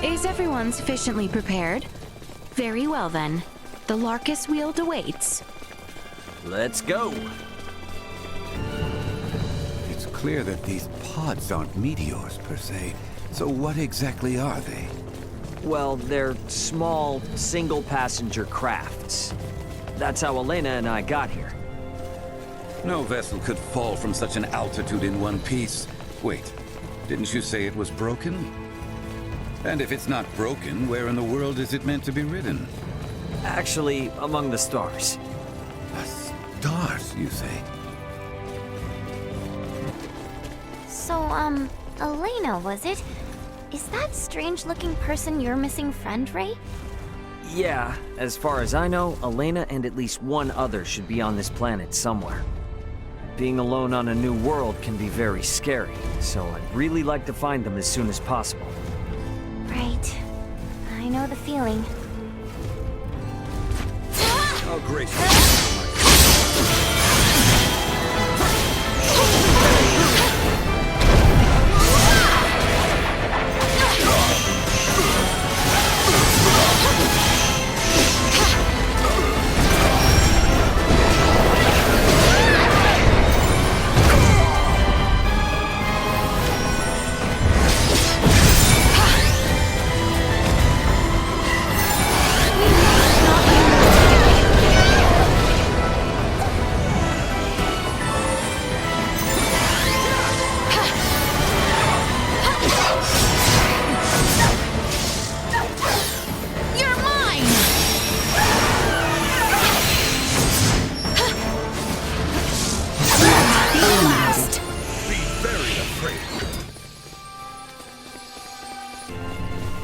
Is everyone sufficiently prepared? Very well then. The Larkus Wield awaits. Let's go! It's clear that these pods aren't meteors per se. So what exactly are they? Well, they're small, single-passenger crafts. That's how Elena and I got here. No vessel could fall from such an altitude in one piece. Wait, didn't you say it was broken? And if it's not broken, where in the world is it meant to be ridden? Actually, among the stars. The stars, you say? So, Elena, was it? Is that strange-looking person your missing friend, Ray? Yeah, as far as I know, Elena and at least one other should be on this planet somewhere. Being alone on a new world can be very scary, so I'd really like to find them as soon as possible. Right. I know the feeling. Oh, gracious.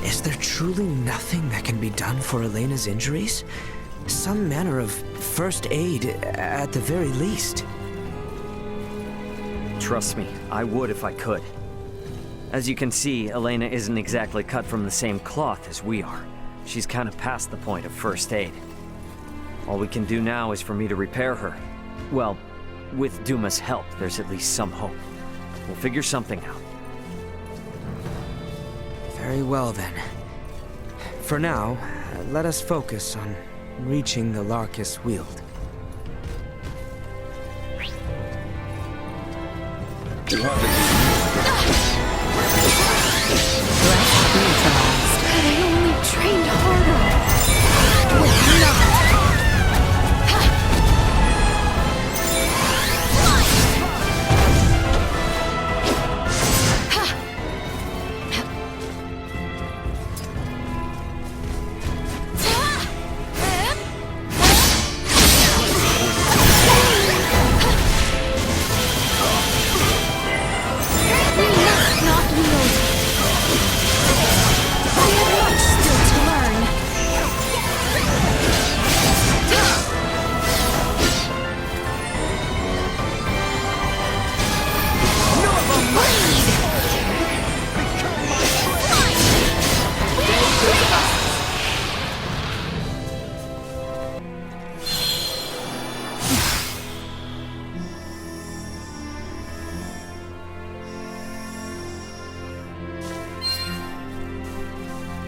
Is there truly nothing that can be done for Elena's injuries? Some manner of first aid, at the very least. Trust me, I would if I could. As you can see, Elena isn't exactly cut from the same cloth as we are. She's kind of past the point of first aid. All we can do now is for me to repair her. Well, with Duma's help, there's at least some hope. We'll figure something out. Very well then. For now, let us focus on reaching the Larkus Wield. They only trained harder. Will not.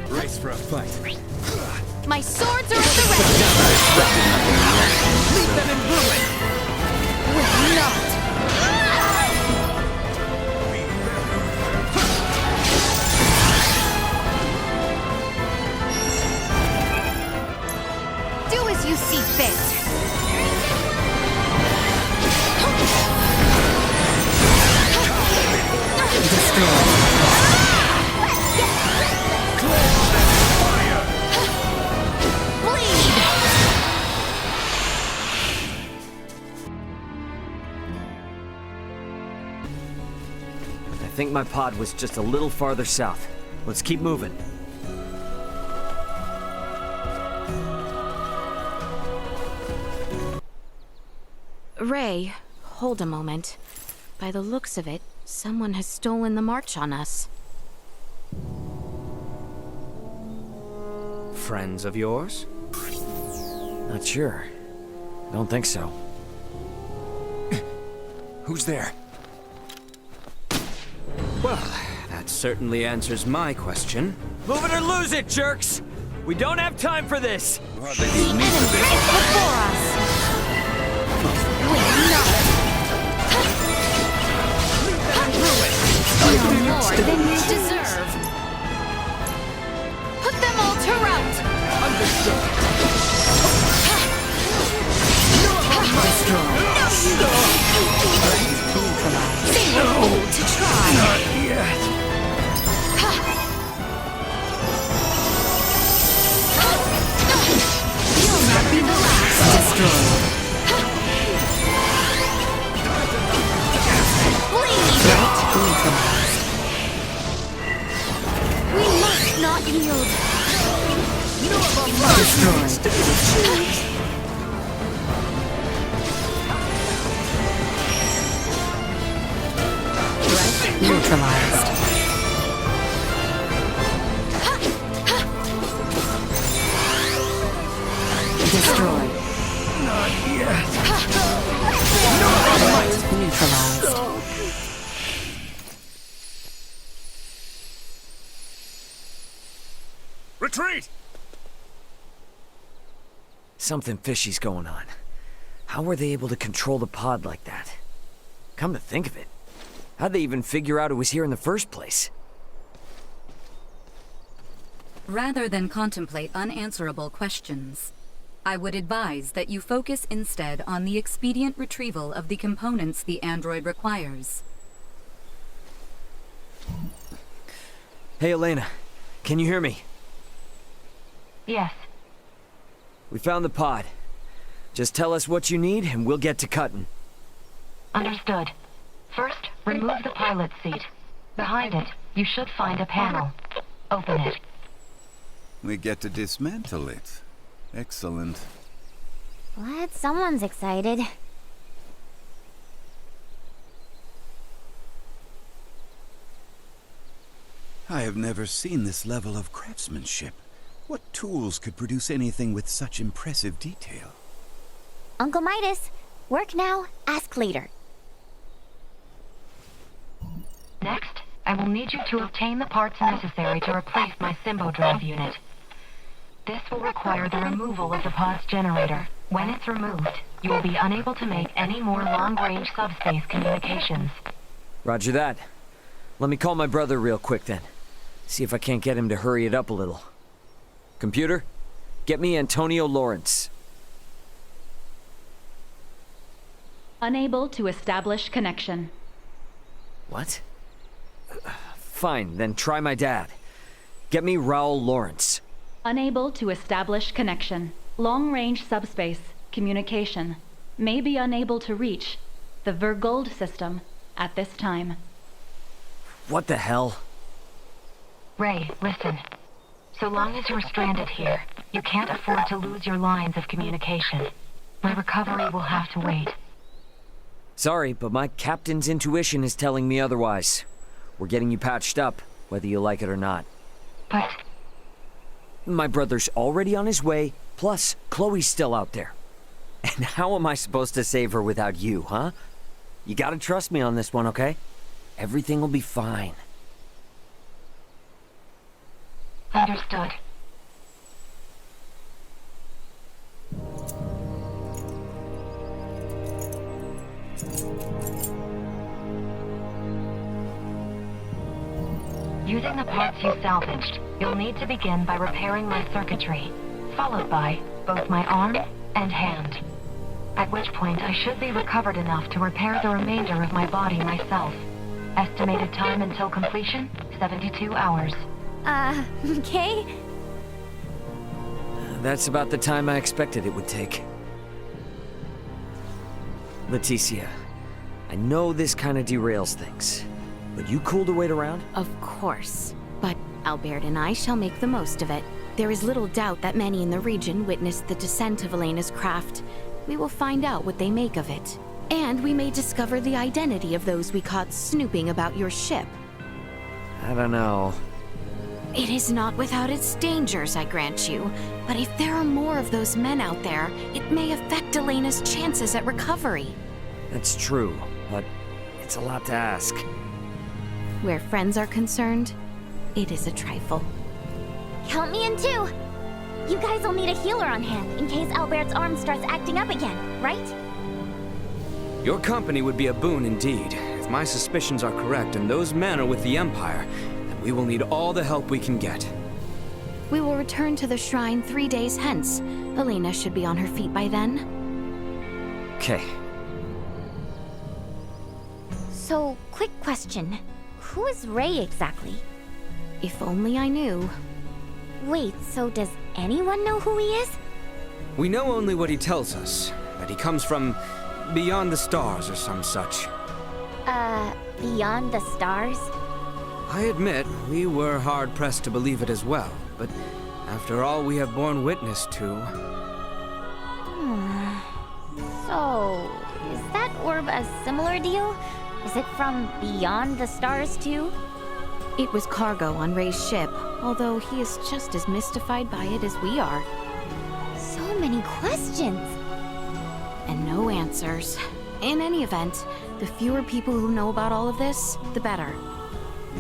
Race for a fight. My swords are at the ready. Leave them in ruin. Will not. Do as you see fit. I think my pod was just a little farther south. Let's keep moving. Ray, hold a moment. By the looks of it, someone has stolen the march on us. Friends of yours? Not sure. Don't think so. Who's there? Well, that's certainly answers my question. Move it or lose it, jerks! We don't have time for this! Hardly need me for this. It's before us. We're not. No more than you deserve. Put them all to rout. They were bold to try. Not yet. You'll not be the last. Destroy. We must not yield. Threat neutralized. Destroy. Not yet. Threat neutralized. Retreat! Something fishy's going on. How were they able to control the pod like that? Come to think of it, how'd they even figure out it was here in the first place? Rather than contemplate unanswerable questions, I would advise that you focus instead on the expedient retrieval of the components the android requires. Hey, Elena, can you hear me? Yes. We found the pod. Just tell us what you need and we'll get to cutting. Understood. First, remove the pilot's seat. Behind it, you should find a panel. Open it. We get to dismantle it. Excellent. Glad someone's excited. I have never seen this level of craftsmanship. What tools could produce anything with such impressive detail? Uncle Midas, work now, ask later. Next, I will need you to obtain the parts necessary to replace my Symbo drive unit. This will require the removal of the pod's generator. When it's removed, you will be unable to make any more long-range subspace communications. Roger that. Let me call my brother real quick then. See if I can't get him to hurry it up a little. Computer, get me Antonio Lawrence. Unable to establish connection. What? Fine, then try my dad. Get me Raul Lawrence. Unable to establish connection. Long-range subspace communication. May be unable to reach the Vergold system at this time. What the hell? Ray, listen. So long as you're stranded here, you can't afford to lose your lines of communication. My recovery will have to wait. Sorry, but my captain's intuition is telling me otherwise. We're getting you patched up, whether you like it or not. But My brother's already on his way, plus Chloe's still out there. And how am I supposed to save her without you, huh? You gotta trust me on this one, okay? Everything will be fine. understood. Using the parts you salvaged, you'll need to begin by repairing my circuitry, followed by both my arm and hand. At which point I should be recovered enough to repair the remainder of my body myself. Estimated time until completion, 72 hours. Okay? That's about the time I expected it would take. Leticia, I know this kind of derails things, but you cool to wait around? Of course. But Albert and I shall make the most of it. There is little doubt that many in the region witnessed the descent of Elena's craft. We will find out what they make of it. And we may discover the identity of those we caught snooping about your ship. I don't know. It is not without its dangers, I grant you. But if there are more of those men out there, it may affect Elena's chances at recovery. That's true, but it's a lot to ask. where friends are concerned, it is a trifle. Count me in too. You guys will need a healer on hand in case Albert's arm starts acting up again, right? Your company would be a boon indeed. If my suspicions are correct and those men are with the Empire, then we will need all the help we can get. We will return to the shrine 3 days hence. Elena should be on her feet by then. Okay. So, quick question. Who is Ray exactly? If only I knew. Wait, so does anyone know who he is? We know only what he tells us, that he comes from beyond the stars or some such. Beyond the stars? I admit, we were hard-pressed to believe it as well, but after all we have borne witness to... So, is that orb a similar deal? Is it from beyond the stars too? It was cargo on Ray's ship, although he is just as mystified by it as we are. So many questions. And no answers. In any event, the fewer people who know about all of this, the better.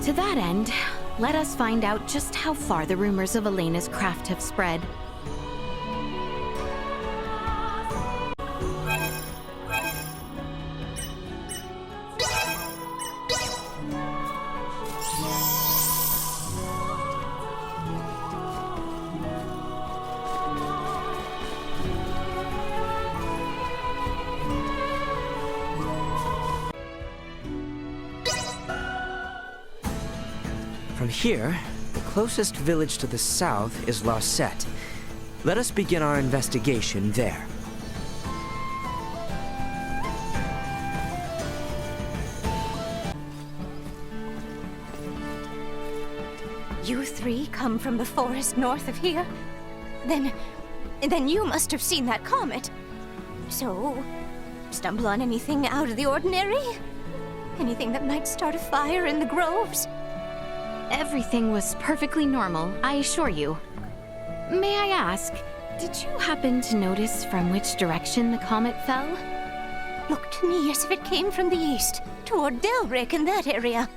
To that end, let us find out just how far the rumors of Elena's craft have spread. From here, the closest village to the south is Larset. Let us begin our investigation there. You three come from the forest north of here? Then you must have seen that comet. So, stumble on anything out of the ordinary? Anything that might start a fire in the groves? Everything was perfectly normal, I assure you. May I ask, did you happen to notice from which direction the comet fell? Looked to me as if it came from the east, toward Delric in that area.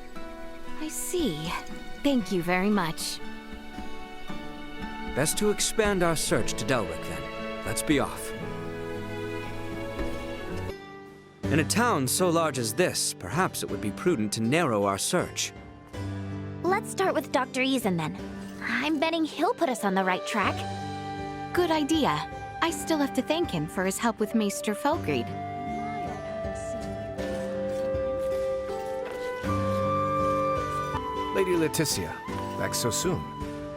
I see. Thank you very much. Best to expand our search to Delric then. Let's be off. In a town so large as this, perhaps it would be prudent to narrow our search. Let's start with Dr. Eason then. I'm betting he'll put us on the right track. Good idea. I still have to thank him for his help with Maester Felgried. Lady Leticia, back so soon.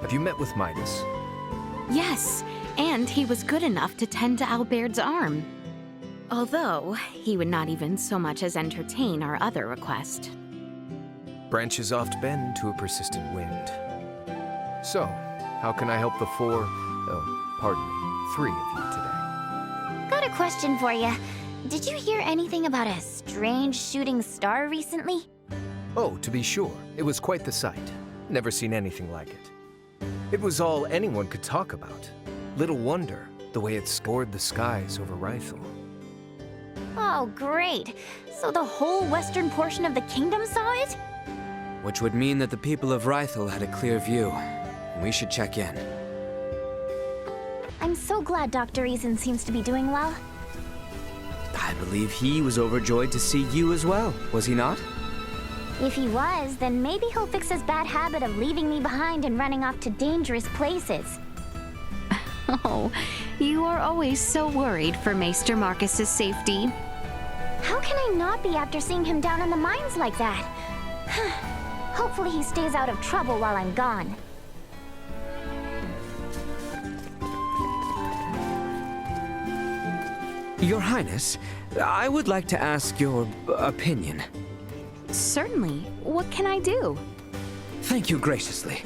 Have you met with Midas? Yes, and he was good enough to tend to Albert's arm. Although, he would not even so much as entertain our other request. Branches oft bend to a persistent wind. So, how can I help the three of you today? Got a question for you. Did you hear anything about a strange shooting star recently? Oh, to be sure. It was quite the sight. Never seen anything like it. It was all anyone could talk about. Little wonder, the way it scored the skies over Rythel. Oh, great. So the whole western portion of the kingdom saw it? Which would mean that the people of Rythel had a clear view. We should check in. I'm so glad Dr. Eason seems to be doing well. I believe he was overjoyed to see you as well, was he not? If he was, then maybe he'll fix his bad habit of leaving me behind and running off to dangerous places. Oh, you are always so worried for Maester Marcus's safety. How can I not be after seeing him down in the mines like that? Hopefully he stays out of trouble while I'm gone. Your Highness, I would like to ask your opinion. Certainly. What can I do? Thank you graciously.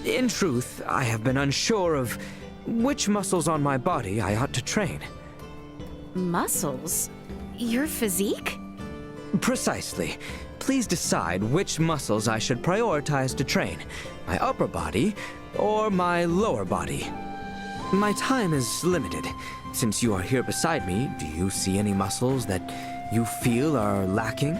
In truth, I have been unsure of which muscles on my body I ought to train. Muscles? Your physique? Precisely. Please decide which muscles I should prioritize to train. My upper body or my lower body. My time is limited. Since you are here beside me, do you see any muscles that you feel are lacking?